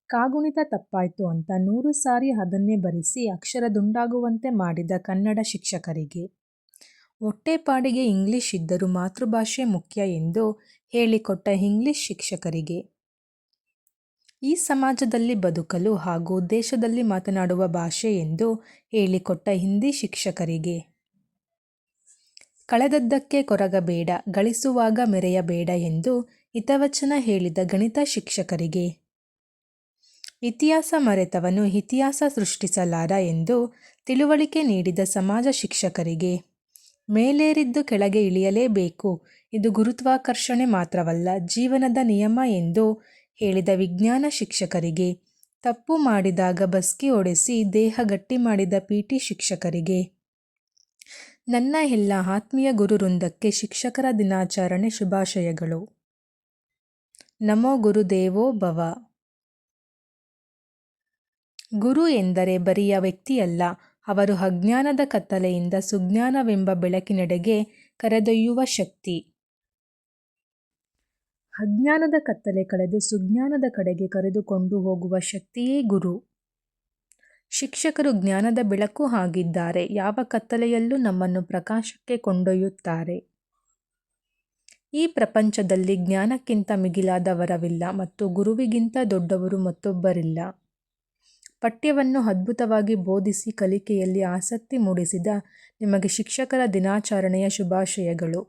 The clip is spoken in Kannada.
ಕಾಗುಣಿತ ತಪ್ಪಾಯ್ತು ಅಂತ 100 ಸಾರಿ ಅದನ್ನೇ ಬರೆಸಿ ಅಕ್ಷರದುಂಡಾಗುವಂತೆ ಮಾಡಿದ ಕನ್ನಡ ಶಿಕ್ಷಕರಿಗೆ, ಹೊಟ್ಟೆಪಾಡಿಗೆ ಇಂಗ್ಲಿಷ್ ಇದ್ದರೂ ಮಾತೃಭಾಷೆ ಮುಖ್ಯ ಎಂದು ಹೇಳಿಕೊಟ್ಟ ಇಂಗ್ಲಿಷ್ ಶಿಕ್ಷಕರಿಗೆ, ಈ ಸಮಾಜದಲ್ಲಿ ಬದುಕಲು ಹಾಗೂ ದೇಶದಲ್ಲಿ ಮಾತನಾಡುವ ಭಾಷೆ ಎಂದು ಹೇಳಿಕೊಟ್ಟ ಹಿಂದಿ ಶಿಕ್ಷಕರಿಗೆ, ಕಳೆದದ್ದಕ್ಕೆ ಕೊರಗಬೇಡ, ಗಳಿಸುವಾಗ ಮೆರೆಯಬೇಡ ಎಂದು ಹಿತವಚನ ಹೇಳಿದ ಗಣಿತ ಶಿಕ್ಷಕರಿಗೆ, ಇತಿಹಾಸ ಮರೆತವನು ಇತಿಹಾಸ ಸೃಷ್ಟಿಸಲಾರ ಎಂದು ತಿಳುವಳಿಕೆ ನೀಡಿದ ಸಮಾಜ ಶಿಕ್ಷಕರಿಗೆ, ಮೇಲೇರಿದ್ದು ಕೆಳಗೆ ಇಳಿಯಲೇಬೇಕು, ಇದು ಗುರುತ್ವಾಕರ್ಷಣೆ ಮಾತ್ರವಲ್ಲ ಜೀವನದ ನಿಯಮ ಎಂದು ಹೇಳಿದ ವಿಜ್ಞಾನ ಶಿಕ್ಷಕರಿಗೆ, ತಪ್ಪು ಮಾಡಿದಾಗ ಬಸ್ಕಿ ಹೊಡೆಸಿ ದೇಹ ಗಟ್ಟಿ ಮಾಡಿದ ಪಿಟಿ ಶಿಕ್ಷಕರಿಗೆ, ನನ್ನ ಎಲ್ಲ ಆತ್ಮೀಯ ಗುರುವೃಂದಕ್ಕೆ ಶಿಕ್ಷಕರ ದಿನಾಚರಣೆ ಶುಭಾಶಯಗಳು. ನಮೋ ಗುರುದೇವೋ ಭವ. ಗುರು ಎಂದರೆ ಬರಿಯ ವ್ಯಕ್ತಿಯಲ್ಲ, ಅವರು ಅಜ್ಞಾನದ ಕತ್ತಲೆಯಿಂದ ಸುಜ್ಞಾನವೆಂಬ ಬೆಳಕಿನೆಡೆಗೆ ಕರೆದೊಯ್ಯುವ ಶಕ್ತಿ. ಅಜ್ಞಾನದ ಕತ್ತಲೆ ಕಳೆದು ಸುಜ್ಞಾನದ ಕಡೆಗೆ ಕರೆದುಕೊಂಡು ಹೋಗುವ ಶಕ್ತಿಯೇ ಗುರು. ಶಿಕ್ಷಕರು ಜ್ಞಾನದ ಬೆಳಕು ಆಗಿದ್ದಾರೆ, ಯಾವ ಕತ್ತಲೆಯಲ್ಲೂ ನಮ್ಮನ್ನು ಪ್ರಕಾಶಕ್ಕೆ ಕೊಂಡೊಯ್ಯುತ್ತಾರೆ. ಈ ಪ್ರಪಂಚದಲ್ಲಿ ಜ್ಞಾನಕ್ಕಿಂತ ಮಿಗಿಲಾದ ವರವಿಲ್ಲ ಮತ್ತು ಗುರುವಿಗಿಂತ ದೊಡ್ಡವರು ಮತ್ತೊಬ್ಬರಿಲ್ಲ. ಪಠ್ಯವನ್ನು ಅದ್ಭುತವಾಗಿ ಬೋಧಿಸಿ ಕಲಿಕೆಯಲ್ಲಿ ಆಸಕ್ತಿ ಮೂಡಿಸಿದ ನಿಮಗೆ ಶಿಕ್ಷಕರ ದಿನಾಚರಣೆಯ ಶುಭಾಶಯಗಳು.